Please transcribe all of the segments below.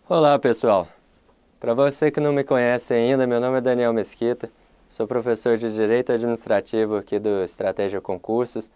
Olá pessoal, para você que não me conhece ainda, meu nome é Daniel Mesquita, sou professor de Direito Administrativo aqui do Estratégia Concursos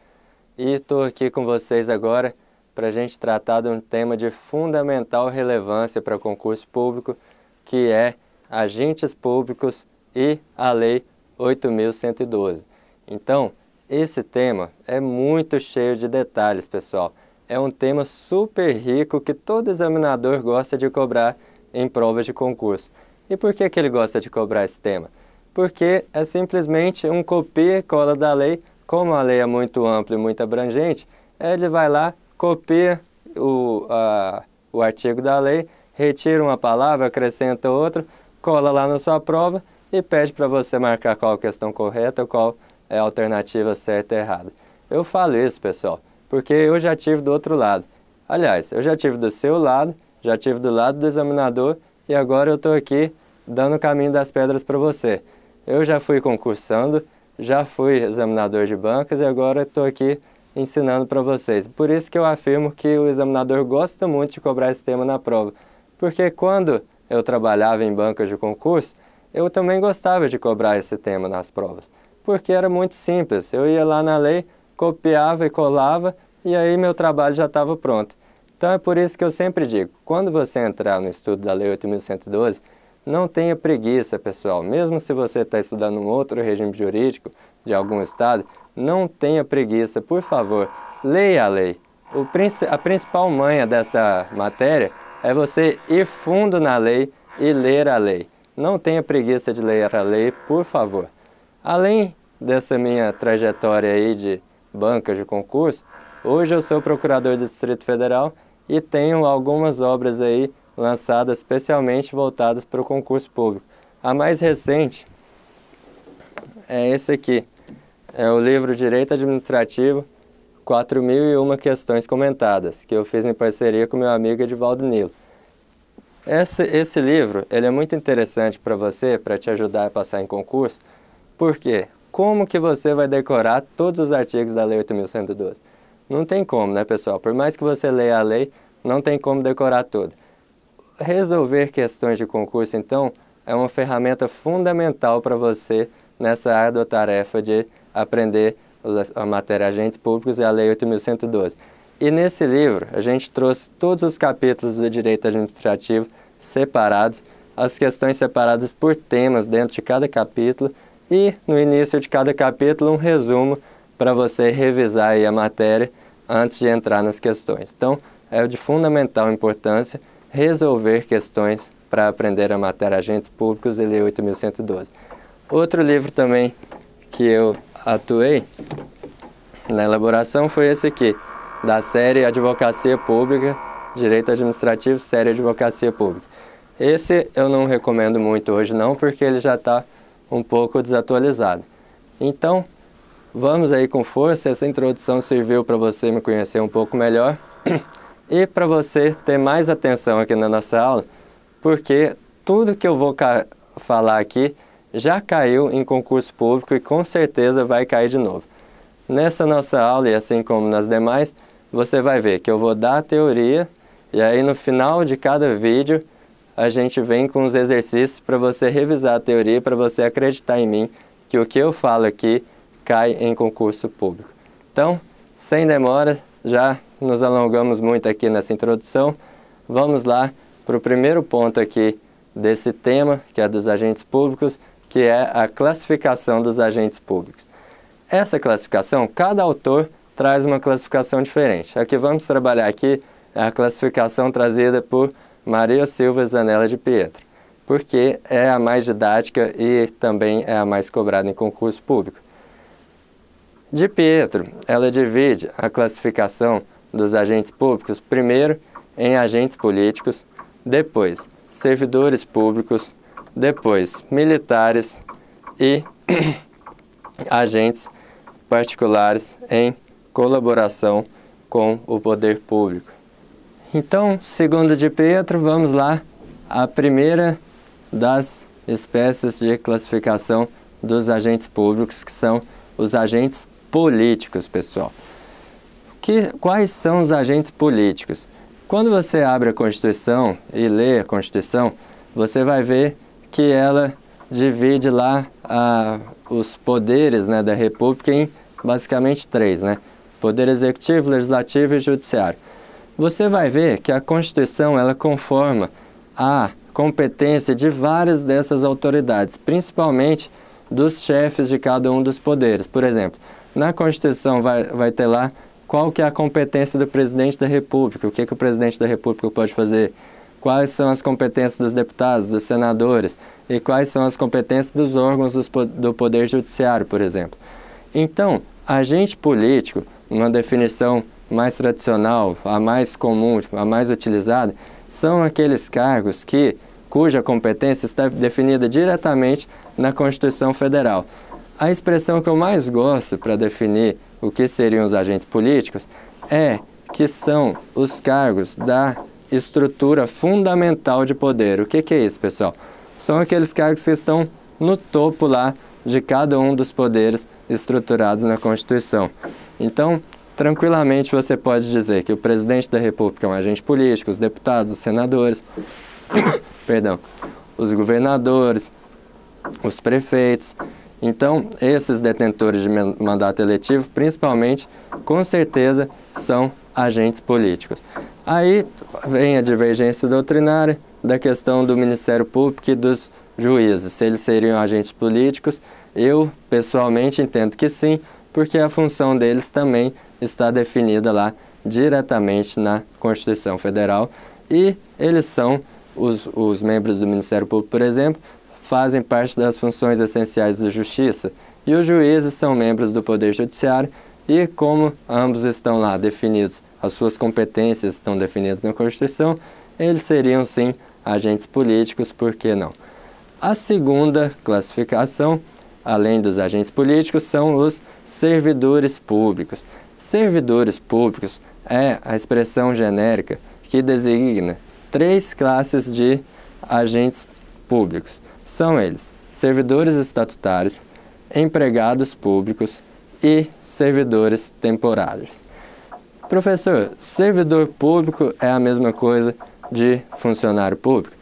e estou aqui com vocês agora para a gente tratar de um tema de fundamental relevância para o concurso público, que é agentes públicos e a Lei 8.112. Então, esse tema é muito cheio de detalhes, pessoal. É um tema super rico que todo examinador gosta de cobrar em provas de concurso. E por que ele gosta de cobrar esse tema? Porque é simplesmente um copia e cola da lei. Como a lei é muito ampla e muito abrangente, ele vai lá, copia o artigo da lei, retira uma palavra, acrescenta outra, cola lá na sua prova e pede para você marcar qual a questão correta, qual é a alternativa certa e errada. Eu falo isso, pessoal, porque eu já tive do outro lado. Aliás, eu já tive do seu lado, já tive do lado do examinador e agora eu estou aqui dando o caminho das pedras para você. Eu já fui concursando, já fui examinador de bancas e agora estou aqui ensinando para vocês. Por isso que eu afirmo que o examinador gosta muito de cobrar esse tema na prova. Porque quando eu trabalhava em bancas de concurso, eu também gostava de cobrar esse tema nas provas. Porque era muito simples, eu ia lá na lei, copiava e colava, e aí meu trabalho já estava pronto. Então é por isso que eu sempre digo, quando você entrar no estudo da Lei 8.112, não tenha preguiça, pessoal. Mesmo se você está estudando um outro regime jurídico de algum estado, não tenha preguiça, por favor, leia a lei. A principal manha dessa matéria é você ir fundo na lei e ler a lei. Não tenha preguiça de ler a lei, por favor. Além dessa minha trajetória aí de banca de concurso, hoje eu sou procurador do Distrito Federal e tenho algumas obras aí lançadas especialmente voltadas para o concurso público. A mais recente é esse aqui, é o livro Direito Administrativo, 4.001 questões comentadas, que eu fiz em parceria com meu amigo Edivaldo Nilo. Esse livro ele é muito interessante para você, para te ajudar a passar em concurso, porque como que você vai decorar todos os artigos da Lei 8.112? Não tem como, né, pessoal? Por mais que você leia a lei, não tem como decorar tudo. Resolver questões de concurso, então, é uma ferramenta fundamental para você nessa árdua tarefa de aprender a matéria agentes públicos e a Lei 8.112. E nesse livro, a gente trouxe todos os capítulos do direito administrativo separados, as questões separadas por temas dentro de cada capítulo e, no início de cada capítulo, um resumo para você revisar aí a matéria antes de entrar nas questões. Então, é de fundamental importância resolver questões para aprender a matéria agentes públicos e Lei 8.112. Outro livro também que eu atuei na elaboração foi esse aqui, da série Advocacia Pública, Direito Administrativo, série Advocacia Pública. Esse eu não recomendo muito hoje não, porque ele já está um pouco desatualizado. Então, vamos aí com força, essa introdução serviu para você me conhecer um pouco melhor e para você ter mais atenção aqui na nossa aula, porque tudo que eu vou falar aqui já caiu em concurso público e com certeza vai cair de novo. Nessa nossa aula, e assim como nas demais, você vai ver que eu vou dar a teoria e aí no final de cada vídeo a gente vem com os exercícios para você revisar a teoria, para você acreditar em mim que o que eu falo aqui cai em concurso público. Então, sem demora, já nos alongamos muito aqui nessa introdução, vamos lá para o primeiro ponto aqui desse tema, que é dos agentes públicos, que é a classificação dos agentes públicos. Essa classificação, cada autor traz uma classificação diferente. A que vamos trabalhar aqui é a classificação trazida por Maria Silva Zanella de Pietro, porque é a mais didática e também é a mais cobrada em concurso público. De Pietro, ela divide a classificação dos agentes públicos primeiro em agentes políticos, depois servidores públicos, depois militares e agentes particulares em colaboração com o poder público. Então, segundo de Pietro, vamos lá, a primeira das espécies de classificação dos agentes públicos, que são os agentes políticos, pessoal. Quais são os agentes políticos? Quando você abre a Constituição e lê a Constituição, você vai ver que ela divide lá os poderes, né, da República em basicamente três, né? Poder Executivo, Legislativo e Judiciário. Você vai ver que a Constituição ela conforma a competência de várias dessas autoridades, principalmente dos chefes de cada um dos poderes. Por exemplo, na Constituição vai ter lá qual que é a competência do presidente da República, o que o presidente da República pode fazer, quais são as competências dos deputados, dos senadores e quais são as competências dos órgãos do Poder Judiciário, por exemplo. Então, agente político, uma definição mais tradicional, a mais comum, a mais utilizada, são aqueles cargos cuja competência está definida diretamente na Constituição Federal. A expressão que eu mais gosto para definir o que seriam os agentes políticos é que são os cargos da estrutura fundamental de poder. O que é isso, pessoal? São aqueles cargos que estão no topo lá de cada um dos poderes estruturados na Constituição. Então, tranquilamente você pode dizer que o presidente da República é um agente político, os deputados, os senadores, perdão, os governadores, os prefeitos. Então, esses detentores de mandato eletivo, principalmente, com certeza, são agentes políticos. Aí vem a divergência doutrinária da questão do Ministério Público e dos juízes, se eles seriam agentes políticos. Eu, pessoalmente, entendo que sim, porque a função deles também está definida lá diretamente na Constituição Federal e eles são, os membros do Ministério Público, por exemplo, fazem parte das funções essenciais da Justiça e os juízes são membros do Poder Judiciário e como ambos estão lá definidos, as suas competências estão definidas na Constituição, eles seriam sim agentes políticos, por que não? A segunda classificação, além dos agentes políticos, são os servidores públicos. Servidores públicos é a expressão genérica que designa três classes de agentes públicos. São eles: servidores estatutários, empregados públicos e servidores temporários. Professor, servidor público é a mesma coisa de funcionário público?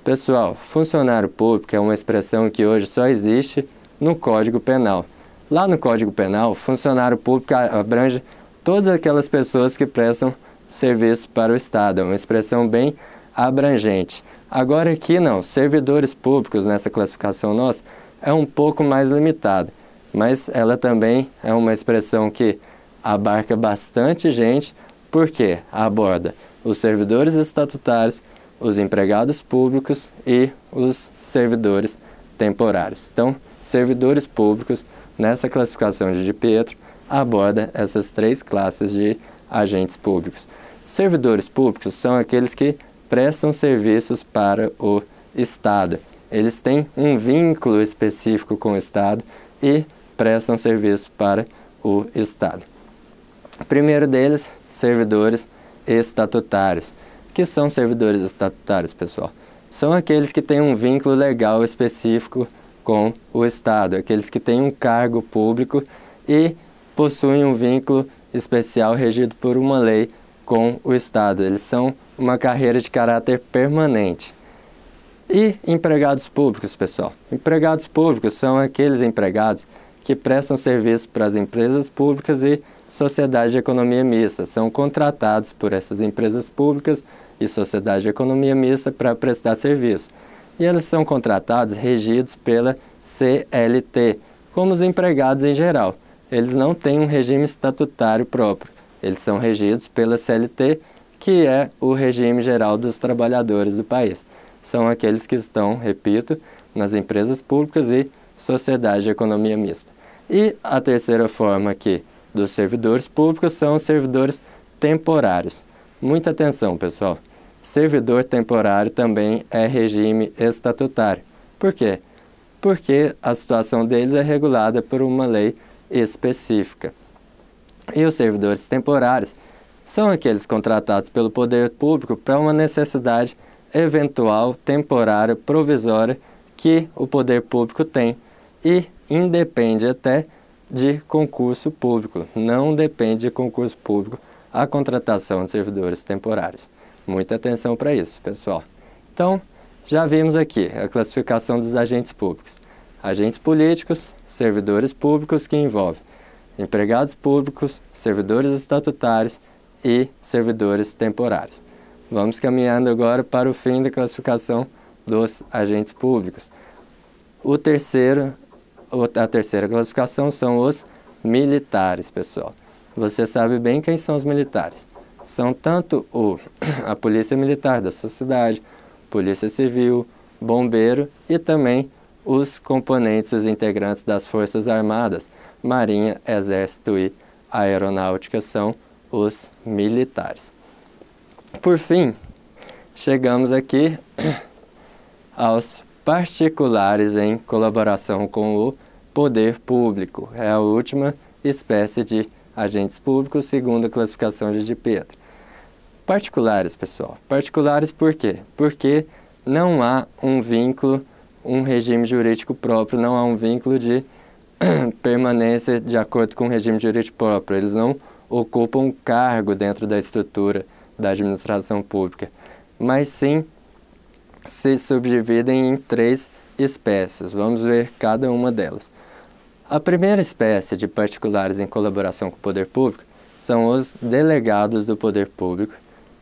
Pessoal, funcionário público é uma expressão que hoje só existe no Código Penal. Lá no Código Penal, funcionário público abrange todas aquelas pessoas que prestam serviço para o Estado. É uma expressão bem abrangente. Agora aqui não, servidores públicos nessa classificação nossa é um pouco mais limitada, mas ela também é uma expressão que abarca bastante gente, porque aborda os servidores estatutários, os empregados públicos e os servidores temporários. Então, servidores públicos, nessa classificação de Pietro, aborda essas três classes de agentes públicos. Servidores públicos são aqueles que prestam serviços para o Estado. Eles têm um vínculo específico com o Estado e prestam serviço para o Estado. O primeiro deles, servidores estatutários. O que são servidores estatutários, pessoal? São aqueles que têm um vínculo legal específico com o Estado, aqueles que têm um cargo público e possuem um vínculo especial regido por uma lei com o Estado. Eles são uma carreira de caráter permanente. E empregados públicos, pessoal? Empregados públicos são aqueles empregados que prestam serviço para as empresas públicas e sociedade de economia mista. São contratados por essas empresas públicas e sociedade de economia mista para prestar serviço. E eles são contratados regidos pela CLT, como os empregados em geral. Eles não têm um regime estatutário próprio. Eles são regidos pela CLT, que é o regime geral dos trabalhadores do país. São aqueles que estão, repito, nas empresas públicas e sociedade de economia mista. E a terceira forma aqui dos servidores públicos são os servidores temporários. Muita atenção, pessoal. Servidor temporário também é regime estatutário. Por quê? Porque a situação deles é regulada por uma lei específica. E os servidores temporários são aqueles contratados pelo poder público para uma necessidade eventual, temporária, provisória que o poder público tem e independe até de concurso público. Não depende de concurso público a contratação de servidores temporários. Muita atenção para isso, pessoal. Então, já vimos aqui a classificação dos agentes públicos. Agentes políticos, servidores públicos que envolvem empregados públicos, servidores estatutários e servidores temporários. Vamos caminhando agora para o fim da classificação dos agentes públicos. A terceira classificação são os militares, pessoal. Você sabe bem quem são os militares. São tanto a polícia militar da sua cidade, polícia civil, bombeiro e também os componentes, os integrantes das Forças Armadas, Marinha, Exército e Aeronáutica são os militares. Por fim, chegamos aqui aos particulares em colaboração com o poder público. É a última espécie de agentes públicos segundo a classificação de Pedro. Particulares, pessoal. Particulares por quê? Porque não há um vínculo, um regime jurídico próprio, não há um vínculo de permanência de acordo com o regime jurídico próprio. Eles não ocupam um cargo dentro da estrutura da administração pública, mas sim se subdividem em 3 espécies. Vamos ver cada uma delas. A primeira espécie de particulares em colaboração com o poder público são os delegados do poder público.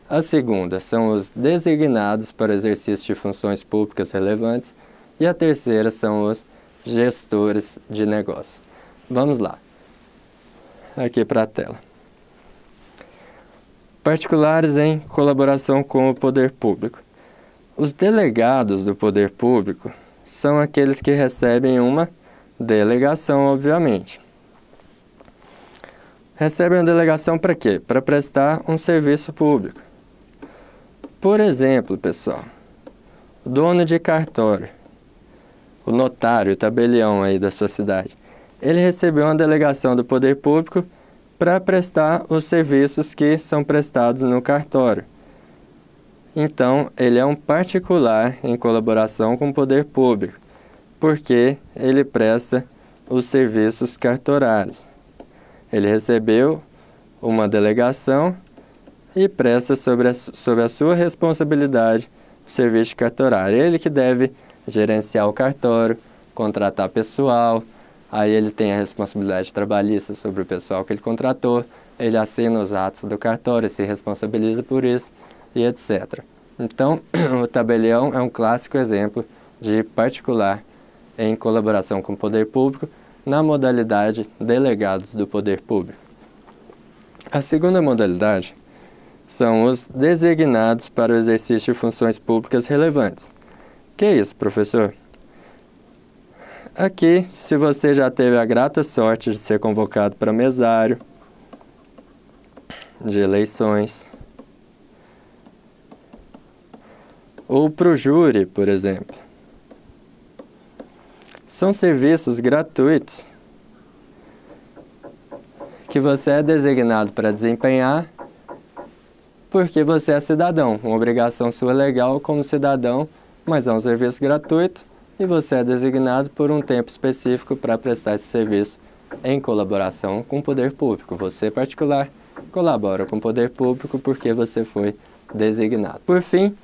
A segunda são os designados para o exercício de funções públicas relevantes. E a terceira são os gestores de negócio. Vamos lá. Aqui para a tela. Particulares em colaboração com o poder público. Os delegados do poder público são aqueles que recebem uma delegação, obviamente. Recebem uma delegação para quê? Para prestar um serviço público. Por exemplo, pessoal, o dono de cartório, o notário, o tabelião aí da sua cidade, ele recebeu uma delegação do poder público para prestar os serviços que são prestados no cartório. Então, ele é um particular em colaboração com o poder público, porque ele presta os serviços cartorários. Ele recebeu uma delegação e presta sobre a sua responsabilidade o serviço cartorário. Ele que deve gerenciar o cartório, contratar pessoal, aí ele tem a responsabilidade trabalhista sobre o pessoal que ele contratou, ele assina os atos do cartório, se responsabiliza por isso e etc. Então, o tabelião é um clássico exemplo de particular em colaboração com o poder público na modalidade delegados do poder público. A segunda modalidade são os designados para o exercício de funções públicas relevantes. Que é isso, professor? Aqui, se você já teve a grata sorte de ser convocado para mesário de eleições, ou para o júri, por exemplo, são serviços gratuitos que você é designado para desempenhar porque você é cidadão, uma obrigação sua legal como cidadão, mas é um serviço gratuito e você é designado por um tempo específico para prestar esse serviço em colaboração com o poder público. Você, particular, colabora com o poder público porque você foi designado. Por fim,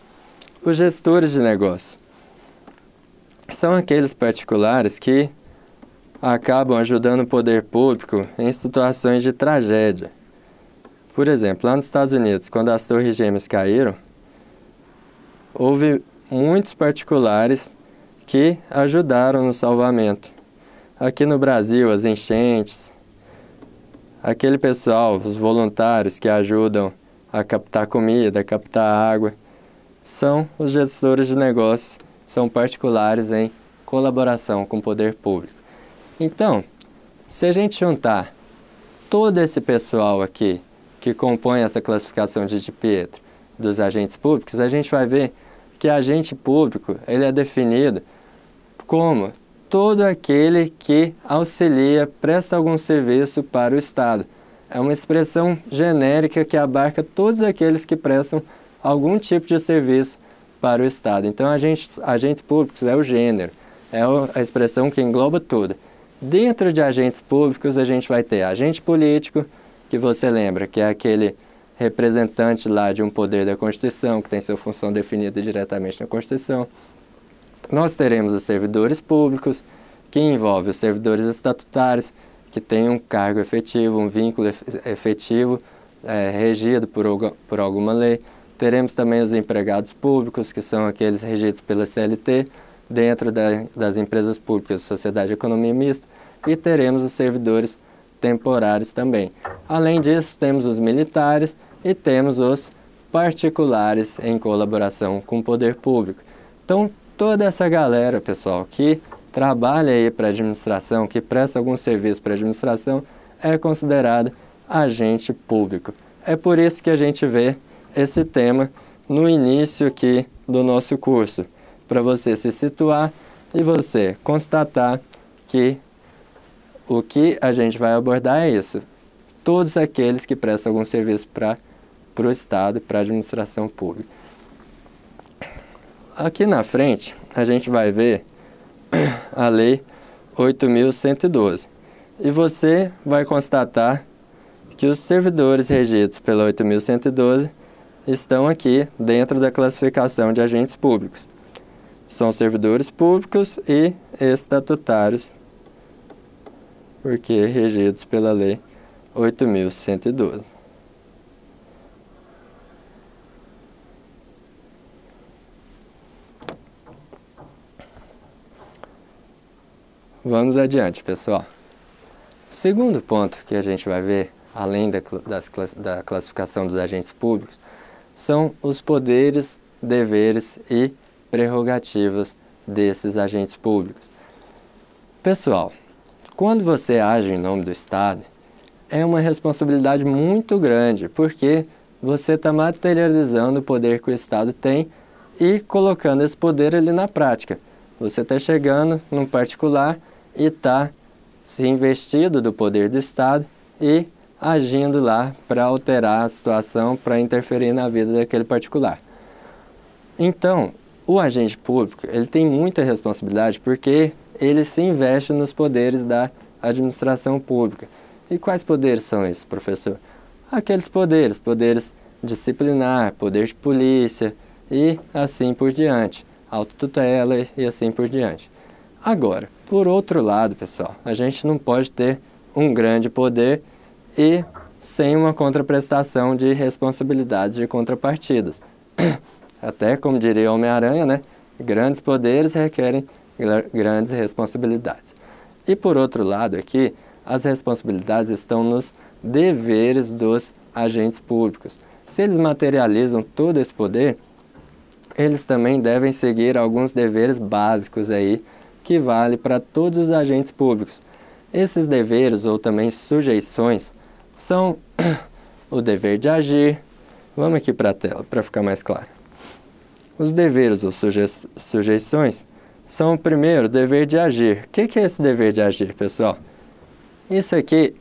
os gestores de negócio são aqueles particulares que acabam ajudando o poder público em situações de tragédia. Por exemplo, lá nos Estados Unidos, quando as Torres Gêmeas caíram, houve muitos particulares que ajudaram no salvamento. Aqui no Brasil, as enchentes, aquele pessoal, os voluntários que ajudam a captar comida, a captar água, são os gestores de negócios, são particulares em colaboração com o poder público. Então, se a gente juntar todo esse pessoal aqui, que compõe essa classificação de Pietro dos agentes públicos, a gente vai ver que agente público ele é definido como todo aquele que auxilia, presta algum serviço para o Estado. É uma expressão genérica que abarca todos aqueles que prestam algum tipo de serviço para o Estado. Então, agentes públicos é o gênero, é a expressão que engloba tudo. Dentro de agentes públicos, a gente vai ter agente político, que você lembra, que é aquele representante lá de um poder da Constituição, que tem sua função definida diretamente na Constituição. Nós teremos os servidores públicos, que envolve os servidores estatutários, que têm um cargo efetivo, um vínculo efetivo, regido por alguma lei. Teremos também os empregados públicos, que são aqueles regidos pela CLT, dentro das empresas públicas, sociedade de economia mista, e teremos os servidores temporários também. Além disso, temos os militares e temos os particulares em colaboração com o poder público. Então, toda essa galera, pessoal, que trabalha aí para a administração, que presta algum serviço para a administração, é considerada agente público. É por isso que a gente vê esse tema no início aqui do nosso curso, para você se situar e você constatar que o que a gente vai abordar é isso. Todos aqueles que prestam algum serviço para o Estado, para a administração pública. Aqui na frente, a gente vai ver a Lei 8.112. E você vai constatar que os servidores regidos pela 8.112 estão aqui dentro da classificação de agentes públicos. São servidores públicos e estatutários, porque regidos pela Lei 8.112. Vamos adiante, pessoal. O segundo ponto que a gente vai ver, além da classificação dos agentes públicos, são os poderes, deveres e prerrogativas desses agentes públicos. Pessoal, quando você age em nome do Estado, é uma responsabilidade muito grande, porque você está materializando o poder que o Estado tem e colocando esse poder ali na prática. Você está chegando num particular e está se investido do poder do Estado e agindo lá para alterar a situação, para interferir na vida daquele particular. Então, o agente público, ele tem muita responsabilidade porque ele se investe nos poderes da administração pública. E quais poderes são esses, professor? Aqueles poderes disciplinar, poder de polícia e assim por diante, autotutela e assim por diante. Agora, por outro lado, pessoal, a gente não pode ter um grande poder e sem uma contraprestação de responsabilidades de contrapartidas. Até como diria Homem-Aranha, né? Grandes poderes requerem grandes responsabilidades. E por outro lado aqui, as responsabilidades estão nos deveres dos agentes públicos. Se eles materializam todo esse poder, eles também devem seguir alguns deveres básicos aí, que vale para todos os agentes públicos. Esses deveres ou também sujeições são o dever de agir. Vamos aqui para a tela para ficar mais claro. Os deveres ou sujeições são o primeiro, dever de agir. O que é esse dever de agir, pessoal? Isso aqui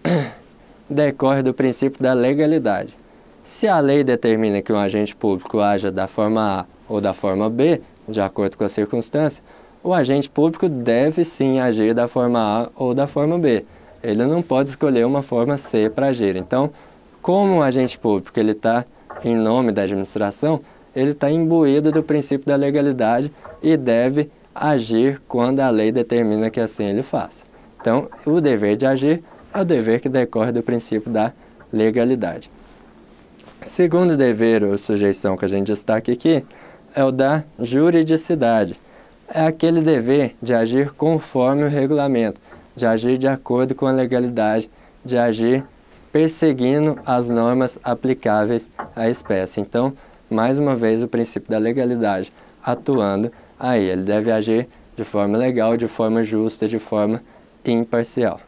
decorre do princípio da legalidade. Se a lei determina que um agente público haja da forma A ou da forma B, de acordo com a circunstância, o agente público deve sim agir da forma A ou da forma B. Ele não pode escolher uma forma C para agir. Então, como o agente público ele está em nome da administração, ele está imbuído do princípio da legalidade e deve agir quando a lei determina que assim ele faça. Então, o dever de agir é o dever que decorre do princípio da legalidade. Segundo dever ou sujeição que a gente destaca aqui é o da juridicidade. É aquele dever de agir conforme o regulamento, de agir de acordo com a legalidade, de agir perseguindo as normas aplicáveis à espécie. Então, mais uma vez, o princípio da legalidade atuando aí. Ele deve agir de forma legal, de forma justa, de forma imparcial.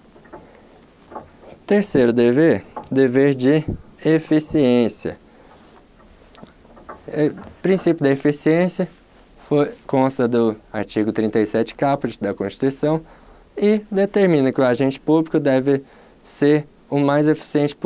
Terceiro dever, dever de eficiência. O princípio da eficiência consta do artigo 37 caput da Constituição e determina que o agente público deve ser o mais eficiente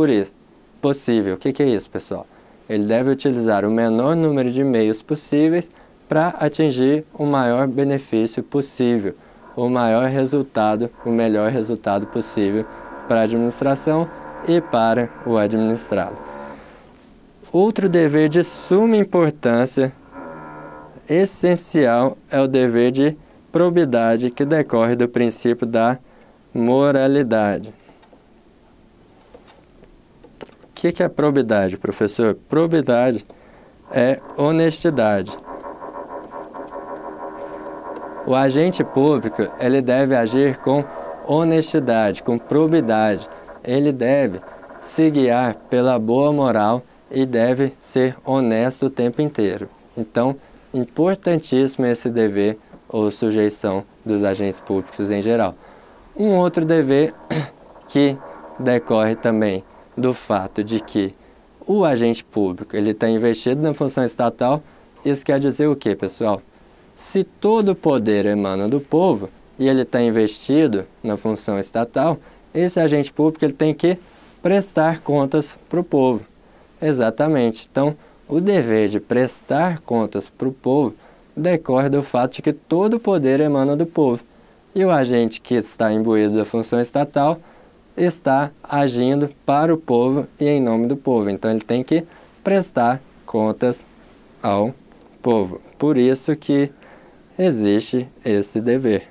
possível. O que é isso, pessoal? Ele deve utilizar o menor número de meios possíveis para atingir o maior benefício possível, o melhor resultado possível para a administração e para o administrado. Outro dever de suma importância, essencial, é o dever de probidade, que decorre do princípio da moralidade. O que é probidade, professor? Probidade é honestidade. O agente público, ele deve agir com honestidade, com probidade. Ele deve se guiar pela boa moral e deve ser honesto o tempo inteiro. Então, importantíssimo esse dever ou sujeição dos agentes públicos em geral. Um outro dever que decorre também do fato de que o agente público ele está investido na função estatal. Isso quer dizer o quê, pessoal? Se todo o poder emana do povo e ele está investido na função estatal, esse agente público ele tem que prestar contas para o povo. Exatamente. Então, o dever de prestar contas para o povo decorre do fato de que todo o poder emana do povo. E o agente que está imbuído da função estatal está agindo para o povo e em nome do povo. Então, ele tem que prestar contas ao povo. Por isso que existe esse dever.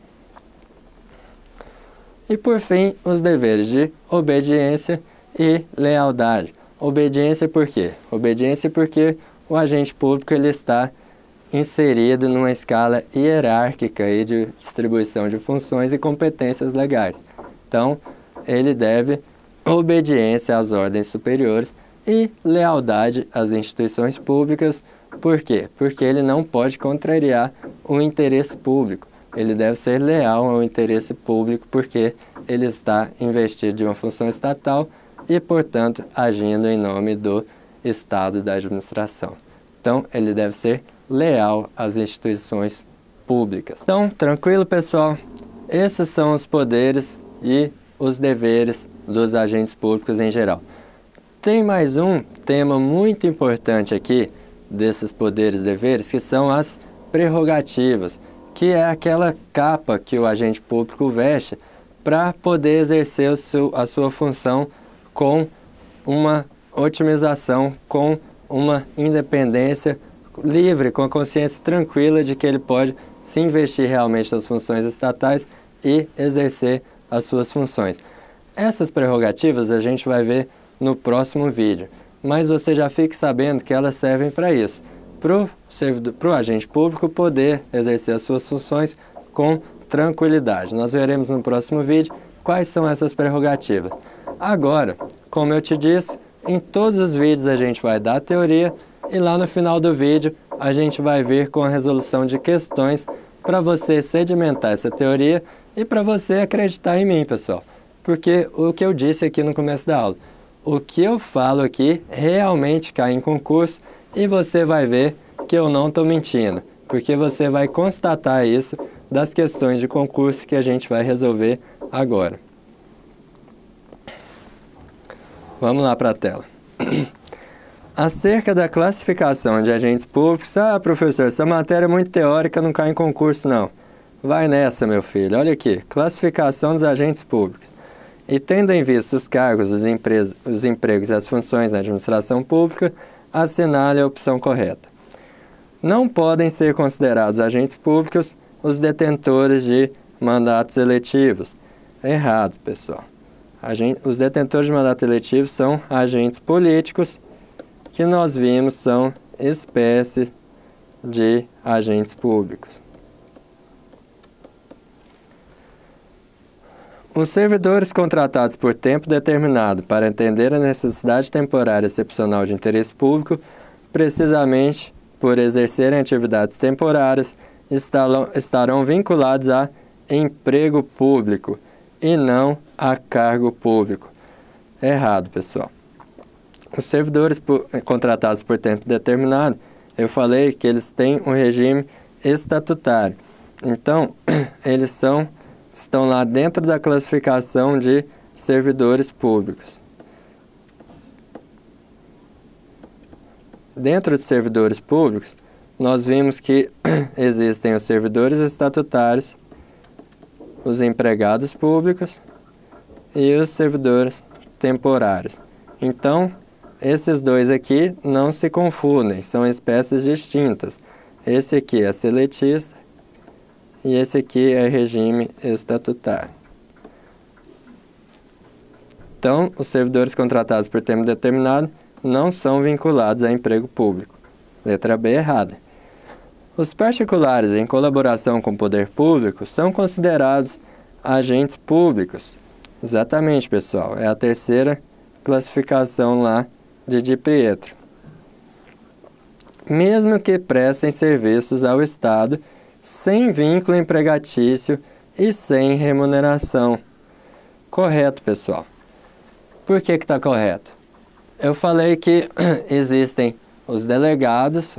E por fim, os deveres de obediência e lealdade. Obediência por quê? Obediência porque o agente público ele está inserido numa escala hierárquica aí de distribuição de funções e competências legais. Então, ele deve obediência às ordens superiores e lealdade às instituições públicas. Por quê? Porque ele não pode contrariar o interesse público. Ele deve ser leal ao interesse público porque ele está investido de uma função estatal e, portanto, agindo em nome do Estado da administração. Então, ele deve ser leal às instituições públicas. Então, tranquilo, pessoal? Esses são os poderes e os deveres dos agentes públicos em geral. Tem mais um tema muito importante aqui desses poderes e deveres, que são as prerrogativas, que é aquela capa que o agente público veste para poder exercer a sua função com uma otimização, com uma independência livre, com a consciência tranquila de que ele pode se investir realmente nas funções estatais e exercer as suas funções. Essas prerrogativas a gente vai ver no próximo vídeo, mas você já fique sabendo que elas servem para isso, para o agente público poder exercer as suas funções com tranquilidade. Nós veremos no próximo vídeo quais são essas prerrogativas. Agora, como eu te disse, em todos os vídeos a gente vai dar a teoria e lá no final do vídeo a gente vai vir com a resolução de questões para você sedimentar essa teoria e para você acreditar em mim, pessoal. Porque o que eu disse aqui no começo da aula, o que eu falo aqui realmente cai em concurso e você vai ver que eu não estou mentindo, porque você vai constatar isso das questões de concurso que a gente vai resolver agora. Vamos lá para a tela. Acerca da classificação de agentes públicos, professor, essa matéria é muito teórica, não cai em concurso não. Vai nessa, meu filho. Olha aqui, classificação dos agentes públicos. E tendo em vista os cargos, os empregos e as funções na administração pública, assinale a opção correta. Não podem ser considerados agentes públicos os detentores de mandatos eletivos. Errado, pessoal. Os detentores de mandato eletivo são agentes políticos, que nós vimos são espécies de agentes públicos. Os servidores contratados por tempo determinado para atender a necessidade temporária excepcional de interesse público, precisamente por exercerem atividades temporárias, estarão vinculados a emprego público e não a cargo público. Errado, pessoal. Os servidores contratados por tempo determinado, eu falei que eles têm um regime estatutário. Então, eles estão lá dentro da classificação de servidores públicos. Dentro de servidores públicos, nós vimos que existem os servidores estatutários, os empregados públicos e os servidores temporários. Então, esses dois aqui não se confundem, são espécies distintas. Esse aqui é seletista e esse aqui é regime estatutário. Então, os servidores contratados por tempo determinado não são vinculados a emprego público. Letra B errada. Os particulares em colaboração com o poder público são considerados agentes públicos. Exatamente, pessoal. É a terceira classificação lá de Di Pietro. Mesmo que prestem serviços ao Estado sem vínculo empregatício e sem remuneração. Correto, pessoal. Por que está correto? Eu falei que existem os delegados,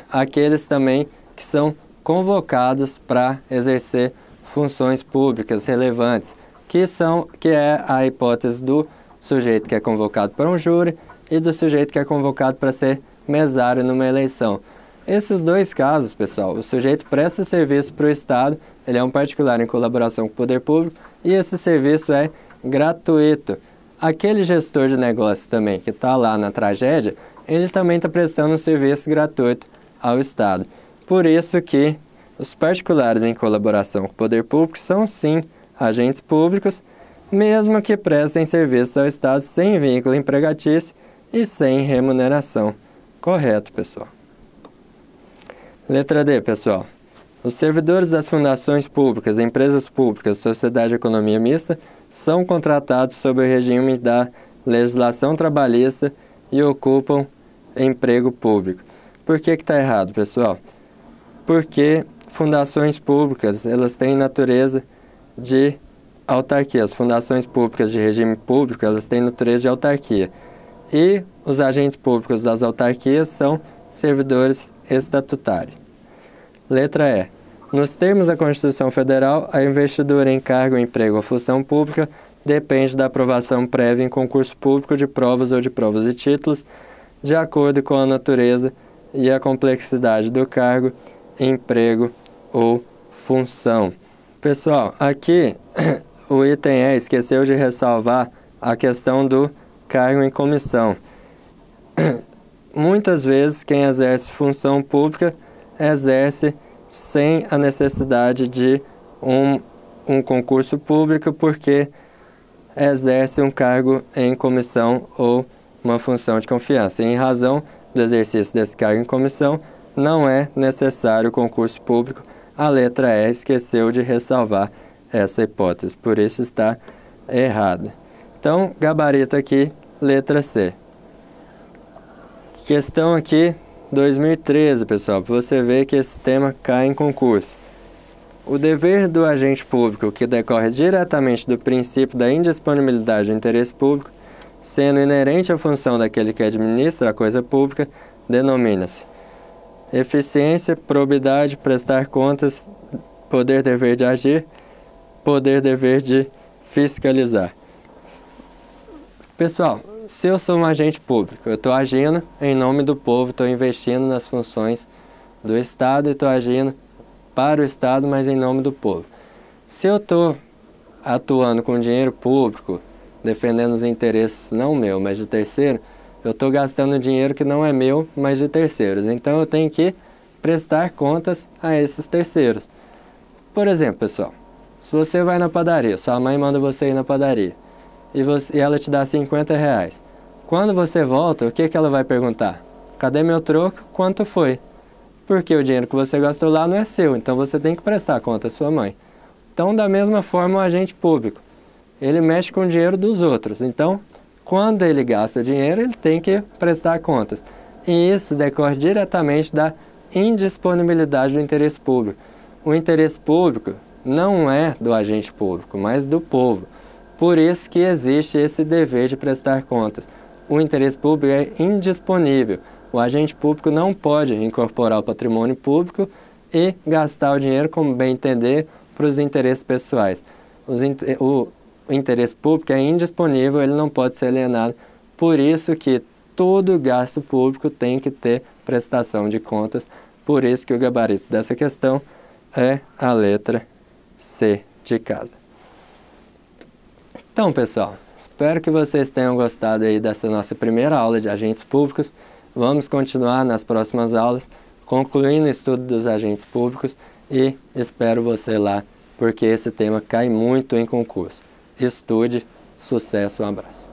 aqueles também que são convocados para exercer funções públicas relevantes, que é a hipótese do sujeito que é convocado para um júri e do sujeito que é convocado para ser mesário numa eleição. Esses dois casos, pessoal, o sujeito presta serviço para o Estado, ele é um particular em colaboração com o poder público e esse serviço é gratuito. Aquele gestor de negócios também que está lá na tragédia, ele também está prestando um serviço gratuito ao Estado. Por isso que os particulares em colaboração com o poder público são sim agentes públicos, mesmo que prestem serviço ao Estado sem vínculo empregatício e sem remuneração. Correto, pessoal. Letra D, pessoal. Os servidores das fundações públicas, empresas públicas, sociedade de economia mista, são contratados sob o regime da legislação trabalhista e ocupam emprego público. Por que está errado, pessoal? Porque fundações públicas, elas têm natureza de autarquia. As fundações públicas de regime público, elas têm natureza de autarquia. E os agentes públicos das autarquias são servidores estatutários. Letra E. Nos termos da Constituição Federal, a investidura em cargo, emprego ou função pública depende da aprovação prévia em concurso público de provas ou de provas e títulos, de acordo com a natureza e a complexidade do cargo, emprego ou função. Pessoal, aqui o item E esqueceu de ressalvar a questão do cargo em comissão. Muitas vezes quem exerce função pública exerce sem a necessidade de um concurso público porque exerce um cargo em comissão ou uma função de confiança. E em razão do exercício desse cargo em comissão, não é necessário concurso público. A letra E esqueceu de ressalvar essa hipótese, por isso está errada. Então, gabarito aqui, letra C. Questão aqui, 2013, pessoal, para você ver que esse tema cai em concurso. O dever do agente público, que decorre diretamente do princípio da indisponibilidade do interesse público, sendo inerente à função daquele que administra a coisa pública, denomina-se eficiência, probidade, prestar contas, poder-dever de agir, poder-dever de fiscalizar. Pessoal, se eu sou um agente público, eu estou agindo em nome do povo, estou investindo nas funções do Estado e estou agindo para o Estado, mas em nome do povo. Se eu estou atuando com dinheiro público, defendendo os interesses não meu, mas de terceiro, eu estou gastando dinheiro que não é meu, mas de terceiros. Então eu tenho que prestar contas a esses terceiros. Por exemplo, pessoal, se você vai na padaria, sua mãe manda você ir na padaria e ela te dá R$50. Quando você volta, o que ela vai perguntar? Cadê meu troco? Quanto foi? Porque o dinheiro que você gastou lá não é seu, então você tem que prestar conta à sua mãe. Então, da mesma forma, o agente público, ele mexe com o dinheiro dos outros. Então, quando ele gasta o dinheiro, ele tem que prestar contas. E isso decorre diretamente da indisponibilidade do interesse público. O interesse público não é do agente público, mas do povo. Por isso que existe esse dever de prestar contas. O interesse público é indisponível. O agente público não pode incorporar o patrimônio público e gastar o dinheiro como bem entender para os interesses pessoais. O interesse público é indisponível, ele não pode ser alienado. Por isso que todo gasto público tem que ter prestação de contas. Por isso que o gabarito dessa questão é a letra C de casa. Então, pessoal, espero que vocês tenham gostado aí dessa nossa primeira aula de agentes públicos. Vamos continuar nas próximas aulas, concluindo o estudo dos agentes públicos e espero você lá, porque esse tema cai muito em concurso. Estude, sucesso, um abraço.